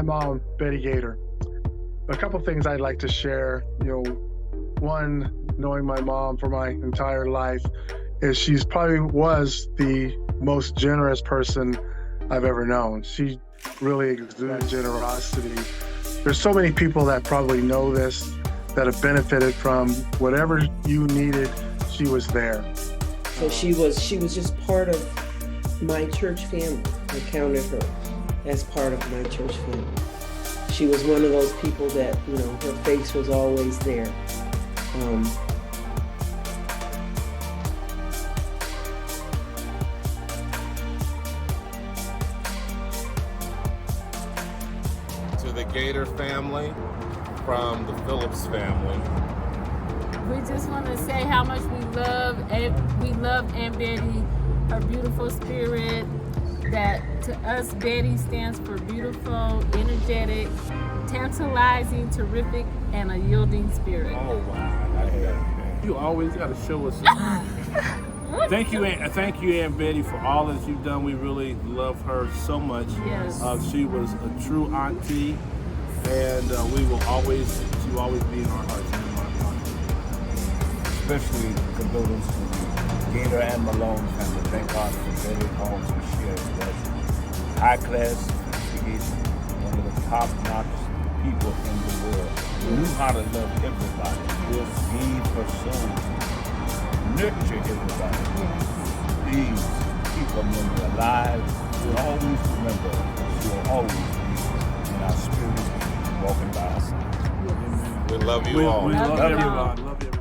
mom, Bettye Gaiter. A couple things I'd like to share. One, knowing my mom for my entire life, is she's probably was the most generous person I've ever known. She really exuded generosity. There's so many people that probably know this, that have benefited from whatever you needed, she was there. So she was just part of my church family. I counted her as part of my church family. She was one of those people that, her face was always there. To the Gaiter family from the Phillips family. We just want to say how much we love Aunt Bettye, her beautiful spirit. That to us, Bettye stands for beautiful, energetic, tantalizing, terrific, and a yielding spirit. Oh wow! You always got to show us. Thank you, Aunt Bettye, for all that you've done. We really love her so much. Yes. She was a true auntie, and she will always be in our hearts and in my heart. Especially condolence to the Gaiter and Malone family. Thank God for Bettye homes we shared with us. High class investigation, one of the top-notch people in the world. Knew how to love everybody. Gave her soul to nurture everybody. These keep her memory alive. We'll always remember. She'll always be in our spirits, walking by our side. We love you all. We love everyone. Love everyone.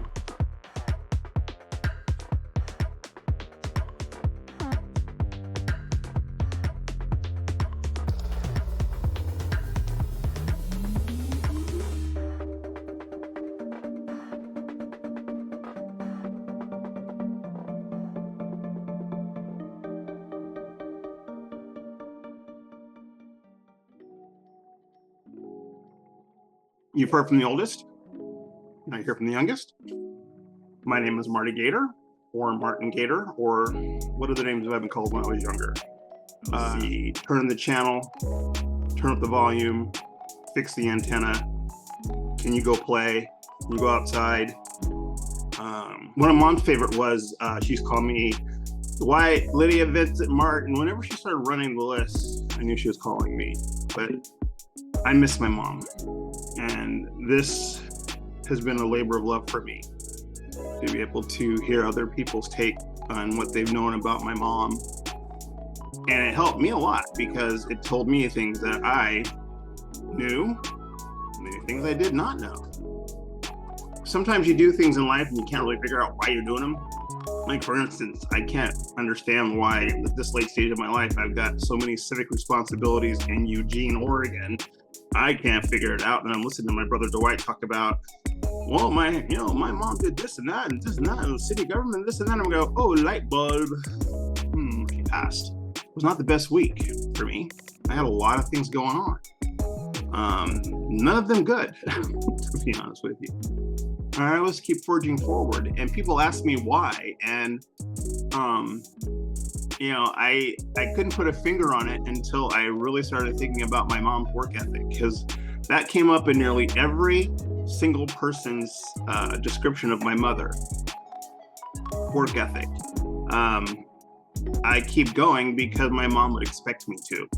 You've heard from the oldest. Now you hear from the youngest. My name is Marty Gaiter, or Martin Gaiter, or what are the names I've been called when I was younger? Turn the channel, turn up the volume, fix the antenna. Can you go play? Can you go outside? One of Mom's favorite was she used to call me Dwight, Lydia, Vincent, Martin. Whenever she started running the list, I knew she was calling me. But I miss my mom. And this has been a labor of love for me, to be able to hear other people's take on what they've known about my mom. And it helped me a lot because it told me things that I knew, many things I did not know. Sometimes you do things in life and you can't really figure out why you're doing them. Like, for instance, I can't understand why at this late stage of my life, I've got so many civic responsibilities in Eugene, Oregon. I can't figure it out. And I'm listening to my brother Dwight talk about, well, my mom did this and that and this and that, and the city government, this and that. And I'm go, oh, light bulb. She passed. It was not the best week for me. I had a lot of things going on. None of them good, to be honest with you. I always keep forging forward, and people ask me why, and I couldn't put a finger on it until I really started thinking about my mom's work ethic, because that came up in nearly every single person's description of my mother. Work ethic. I keep going because my mom would expect me to.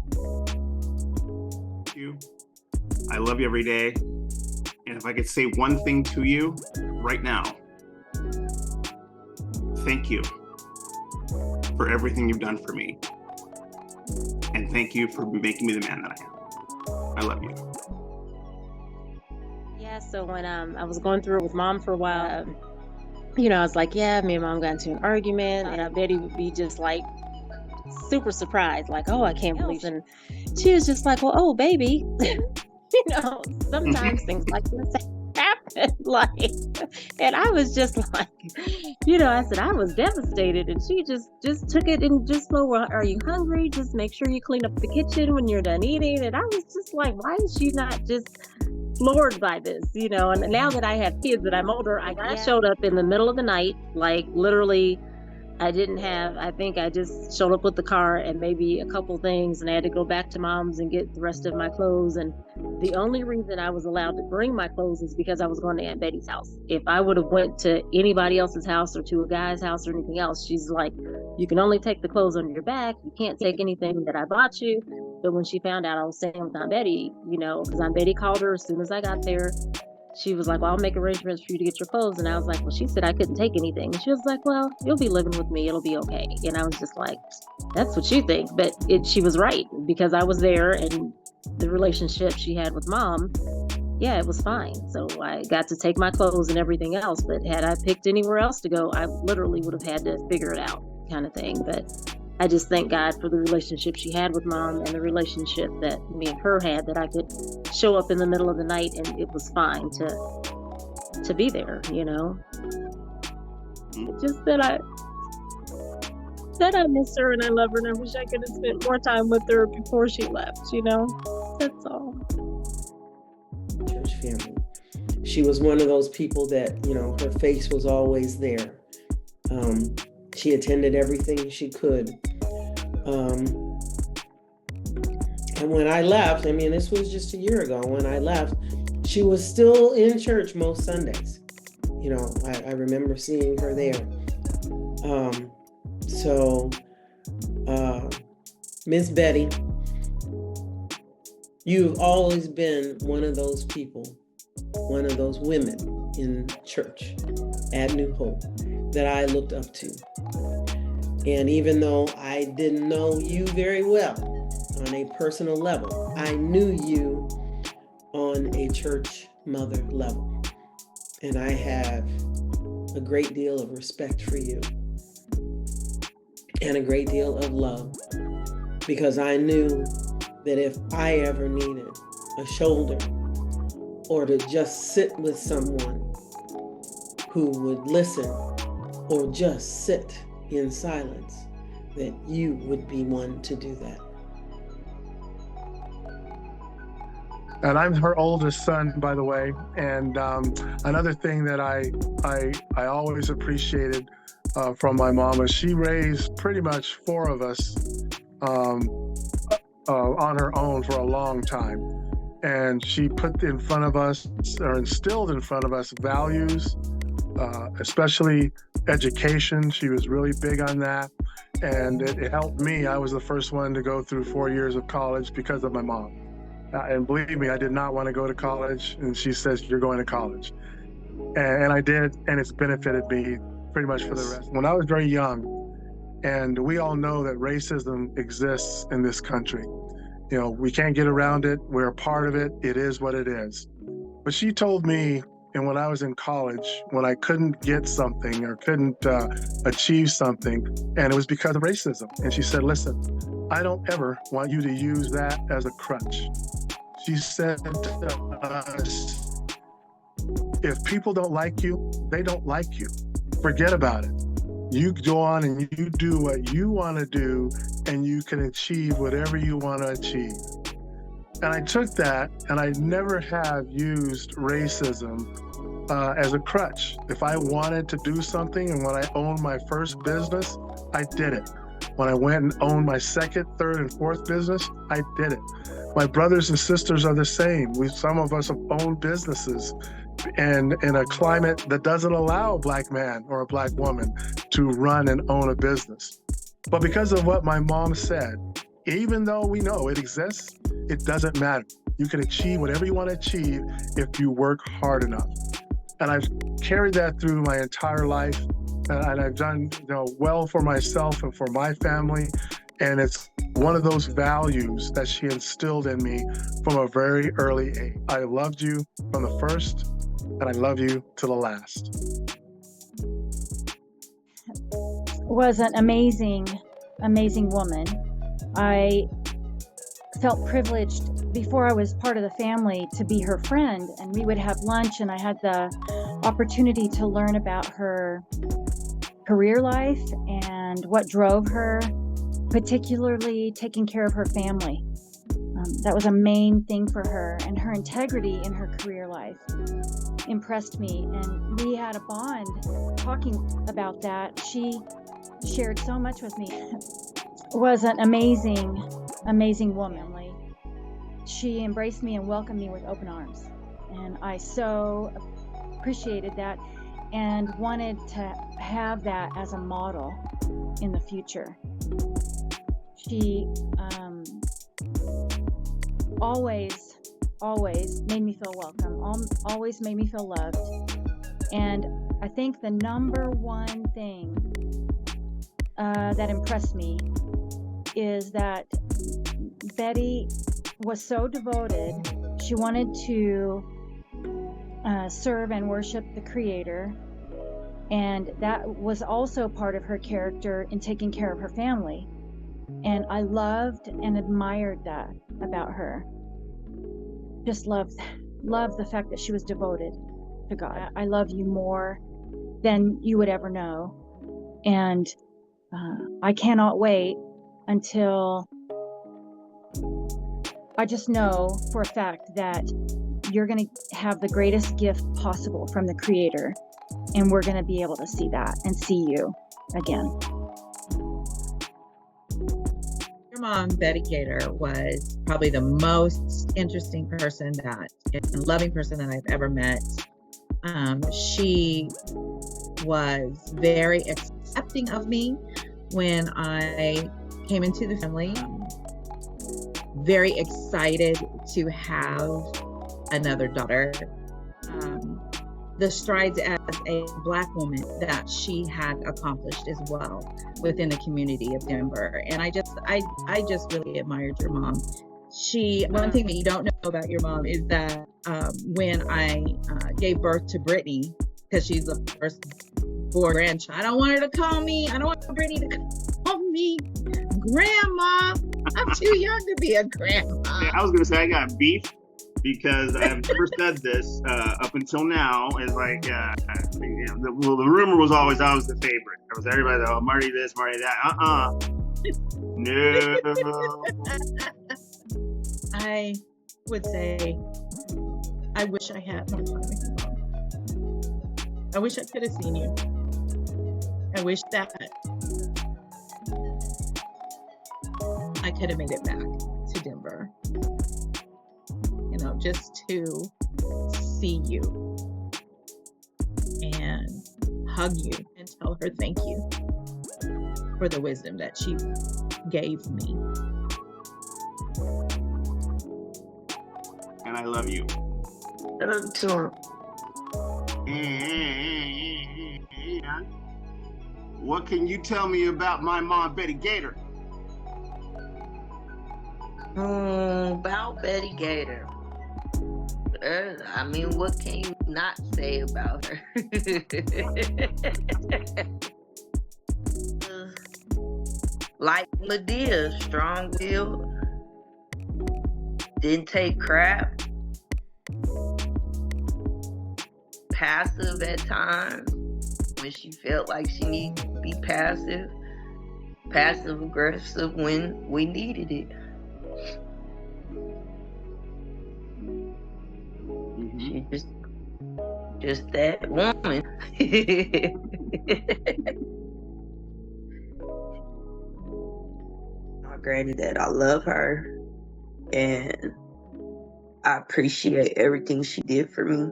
I love you every day. And if I could say one thing to you right now, thank you for everything you've done for me. And thank you for making me the man that I am. I love you. Yeah, so when I was going through it with Mom for a while, I was like, yeah, me and Mom got into an argument, and Bettye would be just like super surprised, like, oh, I can't believe it. And she was just like, well, oh, baby. Sometimes things like this happen, and I was just like, I said, I was devastated, and she just took it and just go, well, are you hungry? Just make sure you clean up the kitchen when you're done eating. And I was just like, why is she not just floored by this, and now that I have kids and I'm older, I showed up in the middle of the night, like literally I think I just showed up with the car and maybe a couple things, and I had to go back to mom's and get the rest of my clothes. And the only reason I was allowed to bring my clothes is because I was going to Aunt Betty's house. If I would have went to anybody else's house or to a guy's house or anything else, she's like, you can only take the clothes on your back. You can't take anything that I bought you. But when she found out I was staying with Aunt Betty, because Aunt Betty called her as soon as I got there, she was like, well, I'll make arrangements for you to get your clothes. And I was like, well, she said I couldn't take anything. And she was like, well, you'll be living with me. It'll be okay. And I was just like, that's what you think. But she was right, because I was there, and the relationship she had with mom, yeah, it was fine. So I got to take my clothes and everything else. But had I picked anywhere else to go, I literally would have had to figure it out, kind of thing. But I just thank God for the relationship she had with mom, and the relationship that me and her had, that I could show up in the middle of the night and it was fine to be there, Just that I miss her and I love her, and I wish I could have spent more time with her before she left, That's all. Church family. She was one of those people that, her face was always there. She attended everything she could. And when I left, this was just a year ago, when I left, she was still in church most Sundays. I remember seeing her there. Miss Betty, you've always been one of those people, one of those women in church at New Hope that I looked up to. And even though I didn't know you very well on a personal level, I knew you on a church mother level. And I have a great deal of respect for you and a great deal of love, because I knew that if I ever needed a shoulder or to just sit with someone who would listen or just sit in silence, that you would be one to do that. And I'm her oldest son, by the way. And another thing that I always appreciated from my mom is she raised pretty much 4 of us on her own for a long time. And she put in front of us, or instilled in front of us, values, especially education. She was really big on that. And it helped me. I was the first one to go through 4 years of college because of my mom. And believe me, I did not want to go to college. And she says, you're going to college. And I did, and it's benefited me pretty much for the rest. When I was very young, and we all know that racism exists in this country. We can't get around it. We're a part of it. It is what it is. But she told me, and when I was in college, when I couldn't get something or couldn't achieve something, and it was because of racism. And she said, listen, I don't ever want you to use that as a crutch. She said to us, if people don't like you, they don't like you. Forget about it. You go on and you do what you want to do, and you can achieve whatever you want to achieve. And I took that, and I never have used racism as a crutch. If I wanted to do something, and when I owned my first business, I did it. When I went and owned my second, third, and fourth business, I did it. My brothers and sisters are the same. Some of us have owned businesses and in a climate that doesn't allow a black man or a black woman to run and own a business. But because of what my mom said, even though we know it exists, it doesn't matter. You can achieve whatever you want to achieve if you work hard enough. And I've carried that through my entire life, and I've done well for myself and for my family. And it's one of those values that she instilled in me from a very early age. I loved you from the first, and I love you to the last. Was an amazing woman. I felt privileged before I was part of the family to be her friend, and we would have lunch, and I had the opportunity to learn about her career life and what drove her, particularly taking care of her family. That was a main thing for her, and her integrity in her career life impressed me, and we had a bond talking about that. She shared so much with me, was an amazing, amazing woman. Like, she embraced me and welcomed me with open arms. And I so appreciated that and wanted to have that as a model in the future. She always made me feel welcome, always made me feel loved. And I think the number one thing that impressed me is that Bettye was so devoted. She wanted to serve and worship the Creator, and that was also part of her character in taking care of her family. And I loved and admired that about her. Just loved the fact that she was devoted to God. I love you more than you would ever know. And I cannot wait until I just know for a fact that you're going to have the greatest gift possible from the Creator, and we're going to be able to see that and see you again. Your mom, Bettye Gaiter, was probably the most interesting person and loving person that I've ever met. She was very accepting of me when I came into the family. Very excited to have another daughter. The strides as a Black woman that she had accomplished as well within the community of Denver. And I just really admired your mom. One thing that you don't know about your mom is that when I gave birth to Brittany, because she's the first born grandchild, I don't want Brittany to call me grandma. I'm too young to be a grandma. Yeah, I was going to say I got beef because I've never said this up until now. It's like, the rumor was always I was the favorite. It was everybody, oh, Marty this, Marty that. No. I would say I wish I had more time with your mom. I wish I could have seen you. I wish that I could have made it back to Denver, just to see you and hug you and tell her thank you for the wisdom that she gave me. And I love you. I love you too. And what can you tell me about my mom, Bettye Gaiter? About Bettye Gaiter. I mean, what can you not say about her? Like Medea, strong-willed, didn't take crap, passive at times when she felt like she needed to be passive, passive-aggressive when we needed it. She just that woman. Granted that I love her and I appreciate everything she did for me,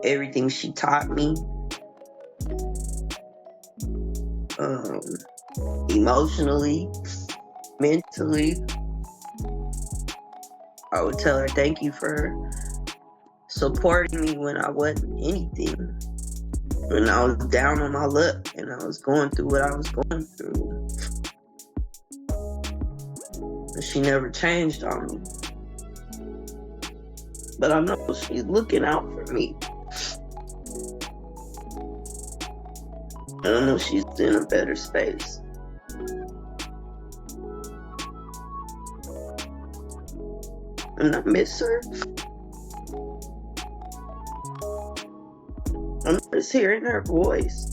everything she taught me, emotionally, mentally. I would tell her thank you for supporting me when I wasn't anything, when I was down on my luck and I was going through what I was going through. And she never changed on me. But I know she's looking out for me. And I know she's in a better space. And I miss her. I'm just hearing her voice.